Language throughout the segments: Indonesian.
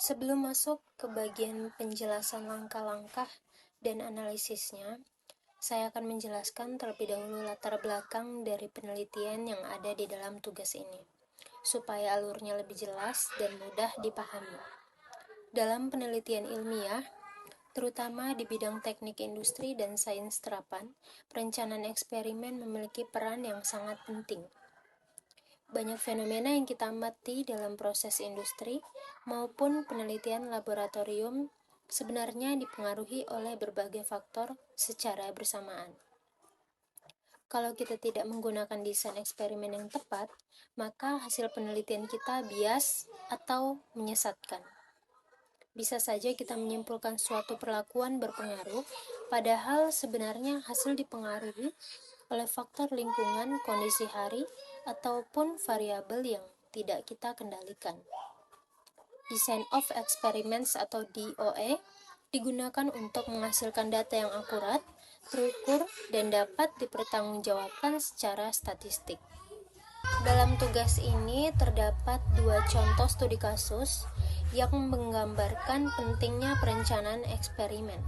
Sebelum masuk ke bagian penjelasan langkah-langkah dan analisisnya, saya akan menjelaskan terlebih dahulu latar belakang dari penelitian yang ada di dalam tugas ini, supaya alurnya lebih jelas dan mudah dipahami. Dalam penelitian ilmiah, terutama di bidang teknik industri dan sains terapan, perencanaan eksperimen memiliki peran yang sangat penting. Banyak fenomena yang kita amati dalam proses industri maupun penelitian laboratorium sebenarnya dipengaruhi oleh berbagai faktor secara bersamaan. Kalau kita tidak menggunakan desain eksperimen yang tepat, maka hasil penelitian kita bias atau menyesatkan. Bisa saja kita menyimpulkan suatu perlakuan berpengaruh, padahal sebenarnya hasil dipengaruhi oleh faktor lingkungan, kondisi hari, ataupun variabel yang tidak kita kendalikan. Design of Experiments atau DOE digunakan untuk menghasilkan data yang akurat, terukur, dan dapat dipertanggungjawabkan secara statistik. Dalam tugas ini terdapat 2 contoh studi kasus yang menggambarkan pentingnya perencanaan eksperimen.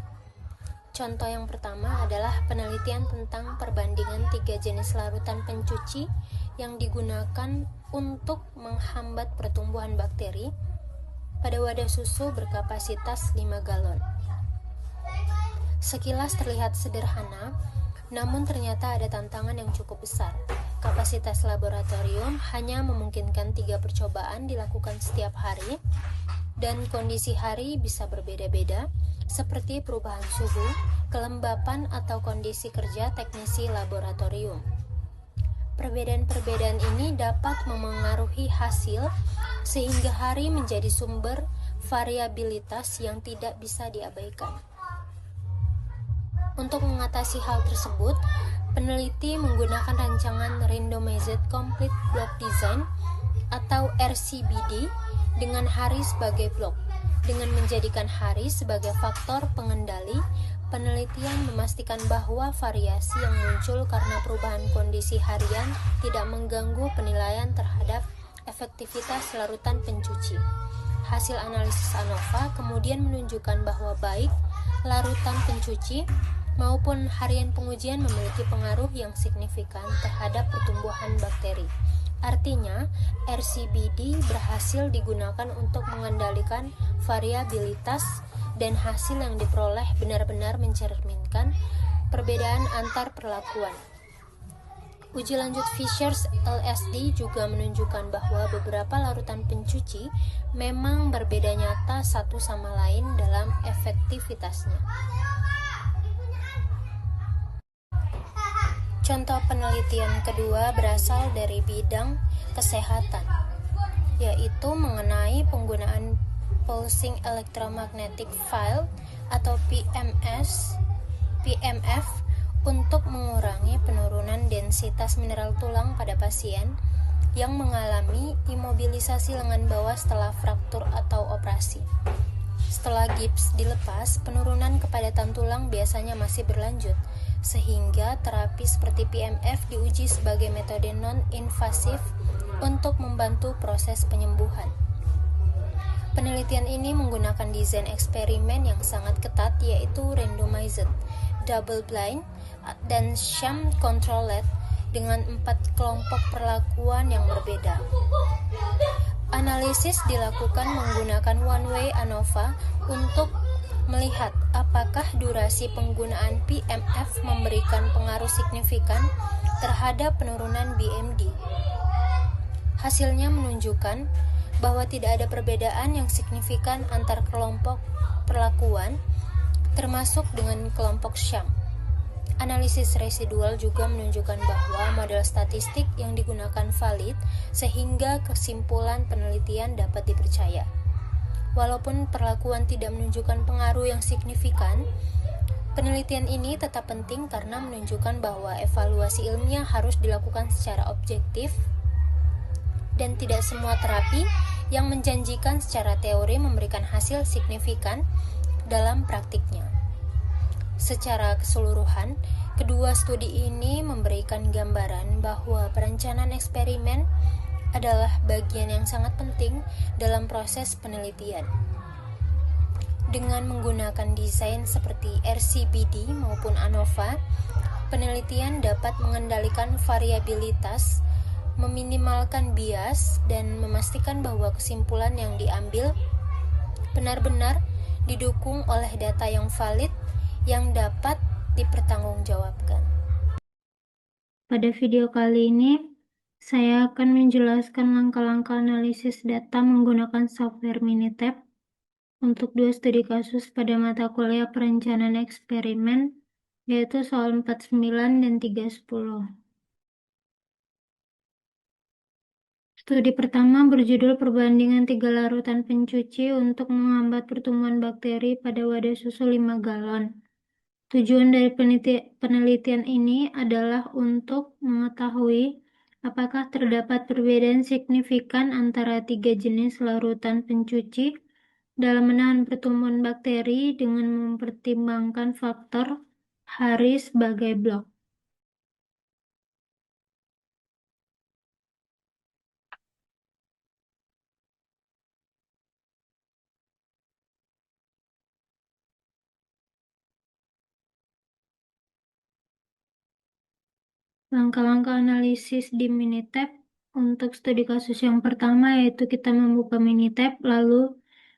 Contoh yang pertama adalah penelitian tentang perbandingan 3 jenis larutan pencuci yang digunakan untuk menghambat pertumbuhan bakteri pada wadah susu berkapasitas 5 galon. Sekilas terlihat sederhana, namun ternyata ada tantangan yang cukup besar. Kapasitas laboratorium hanya memungkinkan 3 percobaan dilakukan setiap hari, dan kondisi hari bisa berbeda-beda, seperti perubahan suhu, kelembapan, atau kondisi kerja teknisi laboratorium. Perbedaan-perbedaan ini dapat memengaruhi hasil, sehingga hari menjadi sumber variabilitas yang tidak bisa diabaikan. Untuk mengatasi hal tersebut, peneliti menggunakan rancangan Randomized Complete Block Design atau RCBD dengan hari sebagai blok. Dengan menjadikan hari sebagai faktor pengendali, penelitian memastikan bahwa variasi yang muncul karena perubahan kondisi harian tidak mengganggu penilaian terhadap efektivitas larutan pencuci. Hasil analisis ANOVA kemudian menunjukkan bahwa baik larutan pencuci maupun harian pengujian memiliki pengaruh yang signifikan terhadap pertumbuhan bakteri. Artinya, RCBD berhasil digunakan untuk mengendalikan variabilitas dan hasil yang diperoleh benar-benar mencerminkan perbedaan antar perlakuan. Uji lanjut Fishers LSD juga menunjukkan bahwa beberapa larutan pencuci memang berbeda nyata satu sama lain dalam efektivitasnya. Contoh penelitian kedua berasal dari bidang kesehatan, yaitu mengenai penggunaan Pulsing Electromagnetic Field atau PMF untuk mengurangi penurunan densitas mineral tulang pada pasien yang mengalami imobilisasi lengan bawah setelah fraktur atau operasi. Setelah gips dilepas, penurunan kepadatan tulang biasanya masih berlanjut, sehingga terapi seperti PMF diuji sebagai metode non-invasif untuk membantu proses penyembuhan. Penelitian ini menggunakan desain eksperimen yang sangat ketat, yaitu randomized, double-blind, dan sham-controlled dengan 4 kelompok perlakuan yang berbeda. Analisis dilakukan menggunakan one-way ANOVA untuk melihat apakah durasi penggunaan PMF memberikan pengaruh signifikan terhadap penurunan BMD. Hasilnya menunjukkan bahwa tidak ada perbedaan yang signifikan antar kelompok perlakuan, termasuk dengan kelompok sham. Analisis residual juga menunjukkan bahwa model statistik yang digunakan valid sehingga kesimpulan penelitian dapat dipercaya. Walaupun perlakuan tidak menunjukkan pengaruh yang signifikan, penelitian ini tetap penting karena menunjukkan bahwa evaluasi ilmiah harus dilakukan secara objektif dan tidak semua terapi yang menjanjikan secara teori memberikan hasil signifikan dalam praktiknya. Secara keseluruhan, kedua studi ini memberikan gambaran bahwa perencanaan eksperimen adalah bagian yang sangat penting dalam proses penelitian. Dengan menggunakan desain seperti RCBD maupun ANOVA, penelitian dapat mengendalikan variabilitas, meminimalkan bias, dan memastikan bahwa kesimpulan yang diambil benar-benar didukung oleh data yang valid yang dapat dipertanggungjawabkan. Pada video kali ini, saya akan menjelaskan langkah-langkah analisis data menggunakan software Minitab untuk dua studi kasus pada mata kuliah perencanaan eksperimen, yaitu soal 49 dan 310. Studi pertama berjudul perbandingan 3 larutan pencuci untuk menghambat pertumbuhan bakteri pada wadah susu 5 galon. Tujuan dari penelitian ini adalah untuk mengetahui apakah terdapat perbedaan signifikan antara 3 jenis larutan pencuci dalam menahan pertumbuhan bakteri dengan mempertimbangkan faktor Hari sebagai blok. Langkah-langkah analisis di Minitab untuk studi kasus yang pertama yaitu kita membuka Minitab, lalu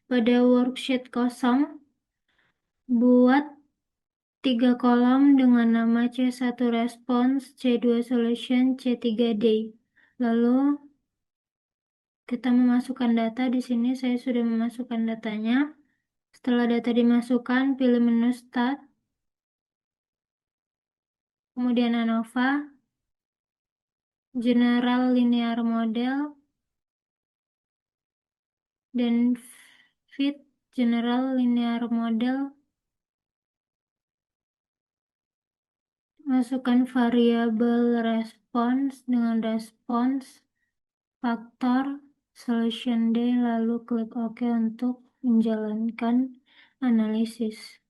pada worksheet kosong buat 3 kolom dengan nama C1 response, C2 solution, C3 day. Lalu kita memasukkan data. Di sini saya sudah memasukkan datanya. Setelah data dimasukkan, pilih menu start, kemudian ANOVA, General Linear Model, dan Fit General Linear Model. Masukkan variabel respons dengan respons, faktor, solution day, lalu klik OK untuk menjalankan analisis.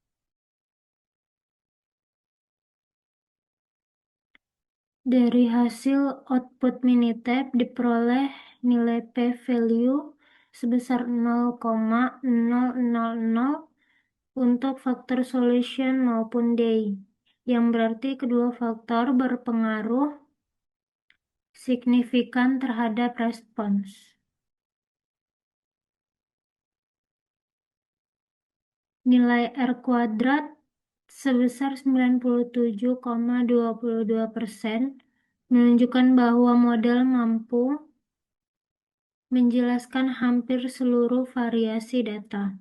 Dari hasil output Minitab diperoleh nilai p-value sebesar 0,000 untuk faktor solution maupun day, yang berarti kedua faktor berpengaruh signifikan terhadap respons. Nilai R kuadrat sebesar 97,22% menunjukkan bahwa model mampu menjelaskan hampir seluruh variasi data.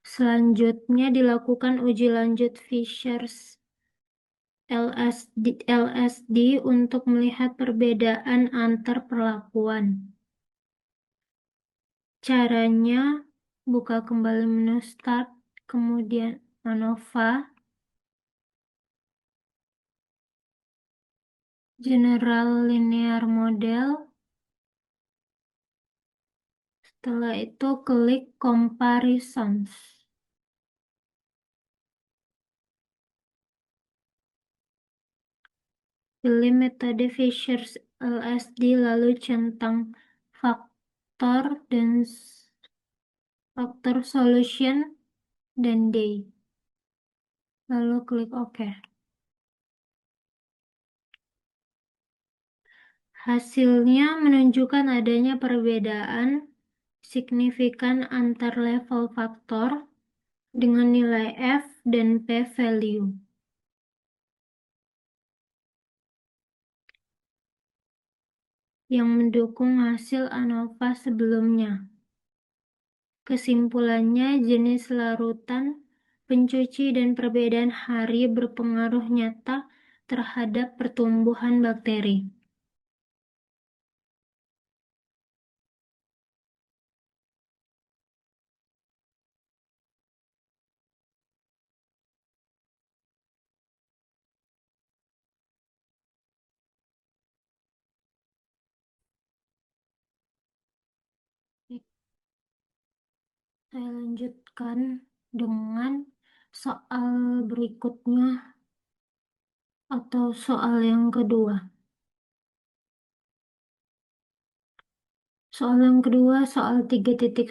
Selanjutnya dilakukan uji lanjut Fishers LSD untuk melihat perbedaan antar perlakuan. Caranya, buka kembali menu Start, kemudian ANOVA, General Linear Model. Setelah itu klik Comparisons. Pilih metode Fishers LSD, lalu centang faktor solution dan day. Lalu klik OK. Hasilnya menunjukkan adanya perbedaan signifikan antar level faktor dengan nilai F dan P-value. yang mendukung hasil ANOVA sebelumnya. Kesimpulannya, jenis larutan, pencuci, dan perbedaan hari berpengaruh nyata terhadap pertumbuhan bakteri. Saya lanjutkan dengan soal berikutnya atau soal yang kedua. Soal yang kedua, soal 3.10,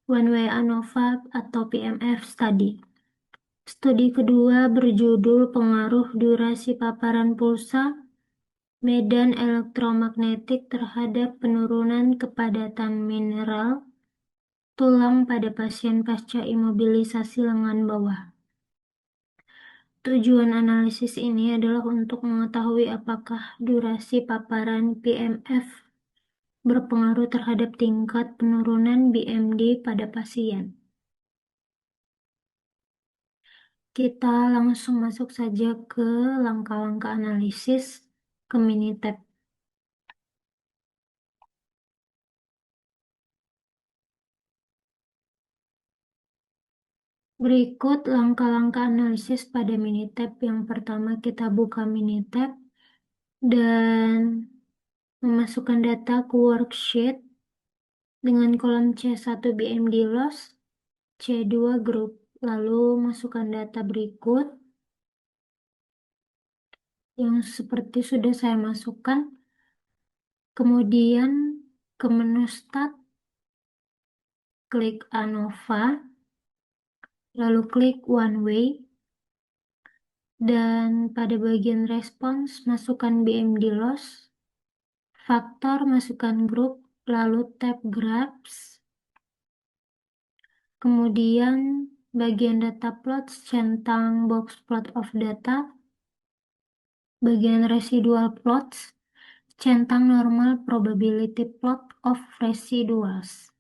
One Way ANOVA atau PMF Study. Studi kedua berjudul Pengaruh Durasi Paparan Pulsa Medan Elektromagnetik terhadap Penurunan Kepadatan Mineral Tulang pada pasien pasca imobilisasi lengan bawah. Tujuan analisis ini adalah untuk mengetahui apakah durasi paparan PMF berpengaruh terhadap tingkat penurunan BMD pada pasien. Kita langsung masuk saja ke langkah-langkah analisis ke Minitab. Berikut langkah-langkah analisis pada Minitab. Yang pertama, kita buka Minitab dan memasukkan data ke worksheet dengan kolom C1 BMD loss, C2 group. Lalu masukkan data berikut yang seperti sudah saya masukkan. Kemudian ke menu Start, klik ANOVA, lalu klik One Way, dan pada bagian respons masukkan BMD loss, faktor masukkan grup, lalu tab Graphs, kemudian bagian data plots centang box plot of data, bagian residual plots centang normal probability plot of residuals,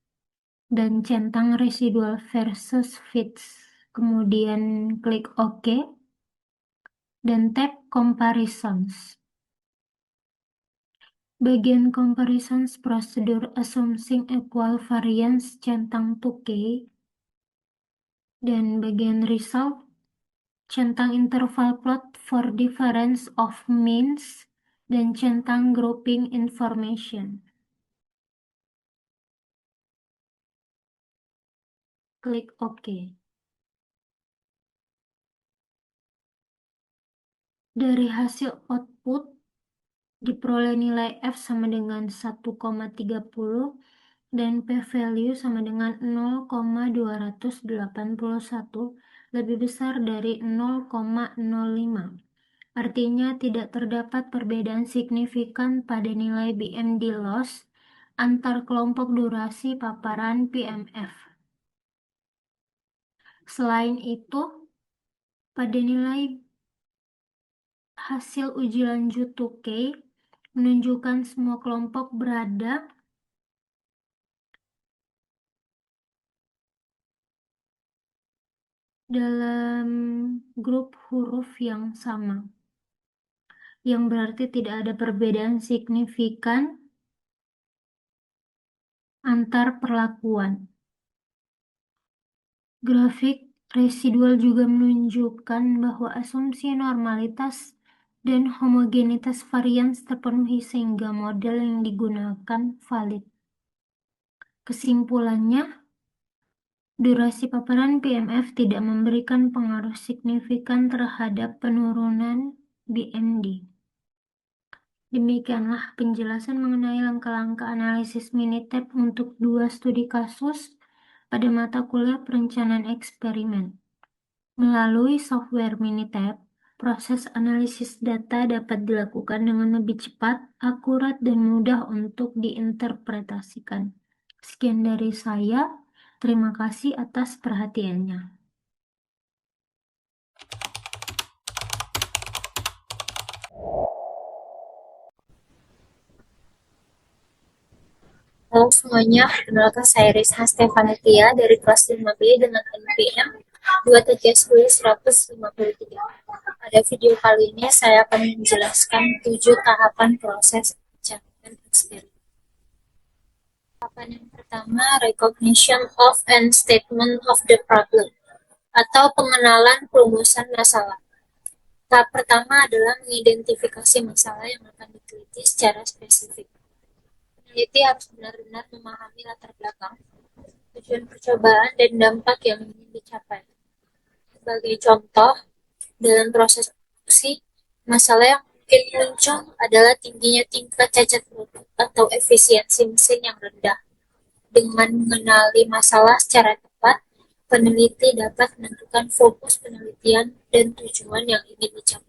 dan centang residual versus fits. Kemudian klik OK dan tab Comparisons. Bagian Comparisons Procedure Assuming Equal Variance centang 2K, dan bagian Result centang Interval Plot for Difference of Means dan centang Grouping Information. Klik OK. Dari hasil output diperoleh nilai F sama dengan 1,30 dan p-value sama dengan 0,281 lebih besar dari 0,05. Artinya tidak terdapat perbedaan signifikan pada nilai BMD loss antar kelompok durasi paparan PMF. Selain itu, pada nilai hasil uji lanjut 2K menunjukkan semua kelompok berada dalam grup huruf yang sama, yang berarti tidak ada perbedaan signifikan antar perlakuan. Grafik residual juga menunjukkan bahwa asumsi normalitas dan homogenitas varians terpenuhi sehingga model yang digunakan valid. Kesimpulannya, durasi paparan PMF tidak memberikan pengaruh signifikan terhadap penurunan BMD. Demikianlah penjelasan mengenai langkah-langkah analisis Minitab untuk 2 studi kasus pada mata kuliah perencanaan eksperimen. Melalui software Minitab, proses analisis data dapat dilakukan dengan lebih cepat, akurat, dan mudah untuk diinterpretasikan. Sekian dari saya. Terima kasih atas perhatiannya. semuanya, perkenalkan saya Rizha Stefanatia dari kelas 5B dengan NPM 2TJSW153. Pada video kali ini saya akan menjelaskan 7 tahapan proses pencapaian eksperimen. Tahapan yang pertama, recognition of and statement of the problem, atau pengenalan perumusan masalah. Tahap pertama adalah mengidentifikasi masalah yang akan diteliti secara spesifik. Peneliti harus benar-benar memahami latar belakang, tujuan percobaan, dan dampak yang ingin dicapai. Sebagai contoh, dalam proses produksi, masalah yang mungkin muncul adalah tingginya tingkat cacat produk atau efisiensi mesin yang rendah. Dengan mengenali masalah secara tepat, peneliti dapat menentukan fokus penelitian dan tujuan yang ingin dicapai.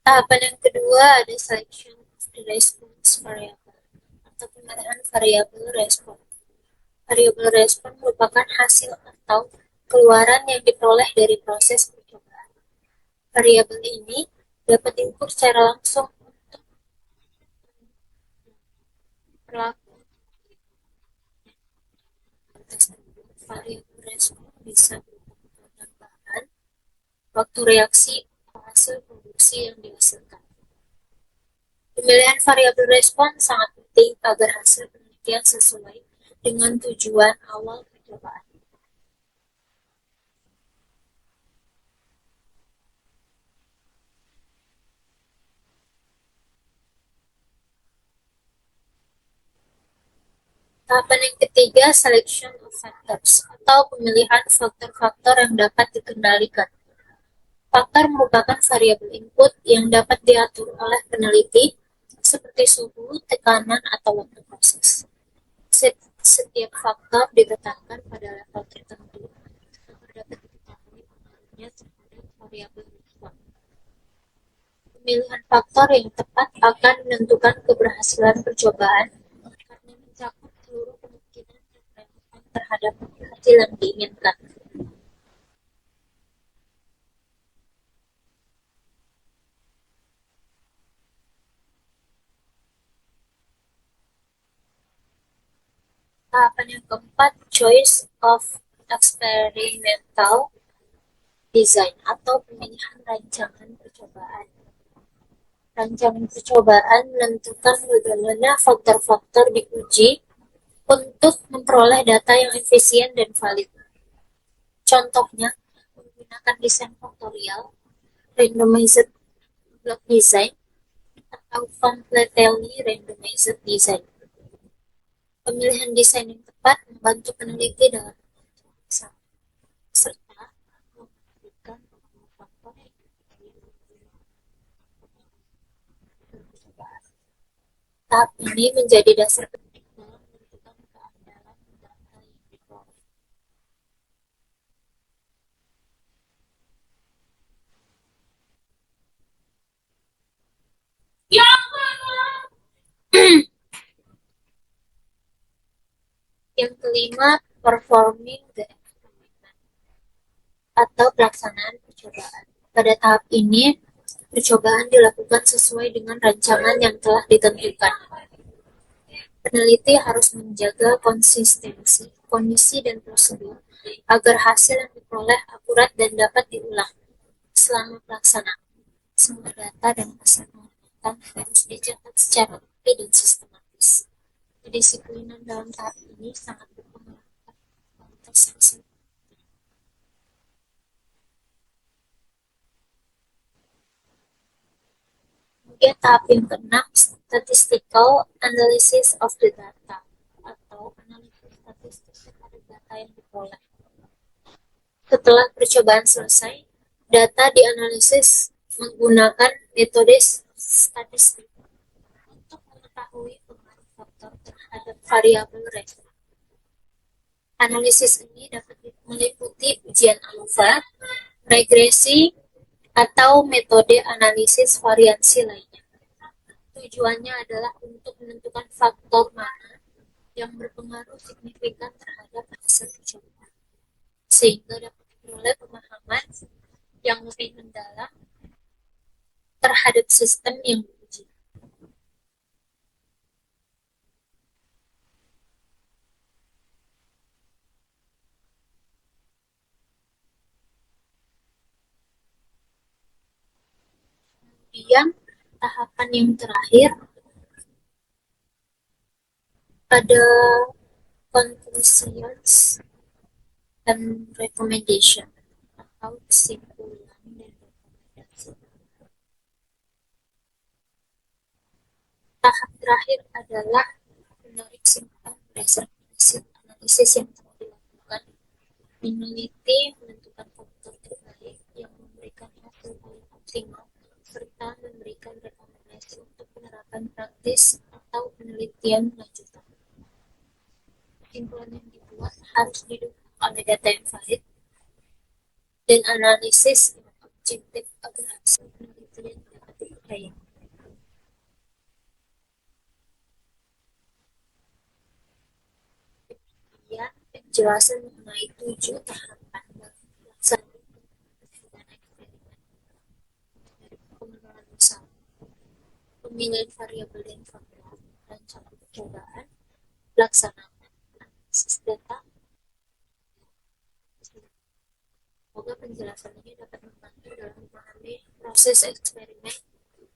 Tahapan yang kedua ada selection of the response variable atau pemilihan variabel respon. Variabel respon merupakan hasil atau keluaran yang diperoleh dari proses percobaan. Variabel ini dapat diukur secara langsung untuk pelaku. Variabel respon bisa berupa tambahan, waktu reaksi, atau hasil produksi yang dihasilkan. Pemilihan variabel respon sangat penting agar hasil penelitian sesuai dengan tujuan awal percobaan. Tahapan yang ketiga, selection of factors, atau pemilihan faktor-faktor yang dapat dikendalikan. Faktor merupakan variabel input yang dapat diatur oleh peneliti, seperti suhu, tekanan, atau waktu proses. Setiap faktor diletakkan pada level tertentu agar dapat diketahui pengaruhnya terhadap variabel respon. Pemilihan faktor yang tepat akan menentukan keberhasilan percobaan karena mencakup seluruh kemungkinan yang relevan terhadap hasil yang diinginkan. Tahapan yang keempat, choice of experimental design atau pemilihan rancangan percobaan. Rancangan percobaan menentukan bagaimana faktor-faktor diuji untuk memperoleh data yang efisien dan valid. Contohnya, menggunakan desain faktorial, randomized block design, atau completely randomized design. Pemilihan desain yang tepat membantu peneliti dalam serta memastikan bahwa faktor yang percobaan. Tahap ini menjadi dasar penting dalam menentukan keandalan data yang diperoleh. Yang kelima, performing the experiment atau pelaksanaan percobaan. Pada tahap ini, percobaan dilakukan sesuai dengan rancangan yang telah ditentukan. Peneliti harus menjaga konsistensi, kondisi, dan prosedur agar hasil yang diperoleh akurat dan dapat diulang. Selama pelaksanaan, semua data dan hasil pengamatan harus dicatat secara rapi dan sistematis. Kedisiplinan dalam tahap ini sangat berpengaruh pada kualitas hasil. Kemudian tahap yang keenam, statistical analysis of the data atau analisis statistik terhadap data yang diperoleh. Setelah percobaan selesai, data dianalisis menggunakan metode statistik untuk mengetahui pengaruh faktor terhadap variabel respon. Analisis ini dapat meliputi ujian alfa, regresi, atau metode analisis variansi lainnya. Tujuannya adalah untuk menentukan faktor mana yang berpengaruh signifikan terhadap hasil percobaan, sehingga dapat diperoleh pemahaman yang lebih mendalam terhadap sistem yang diuji. Kemudian, tahapan yang terakhir pada conclusions dan recommendation atau kesimpulan dan rekomendasi. Tahap terakhir adalah menarik simpang reservasi analisis yang telah dilakukan, meneliti, menentukan faktor terbaik yang memberikan hasil paling optimal, serta memberikan rekomendasi untuk penerapan praktis atau penelitian lanjutan. Kesimpulan yang dibuat harus didukung oleh data yang valid dan analisis yang objektif agar hasil penelitian dapat dipercaya. Kemudian, penjelasan mengenai 7 tahapan pelaksanaan eksperimen dari pengenalan usaha, pemilihan variabel dan faktor, rencana percobaan, pelaksanaan analisis data. Semoga penjelasan ini dapat membantu dalam memahami proses eksperimen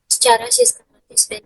secara sistematis dan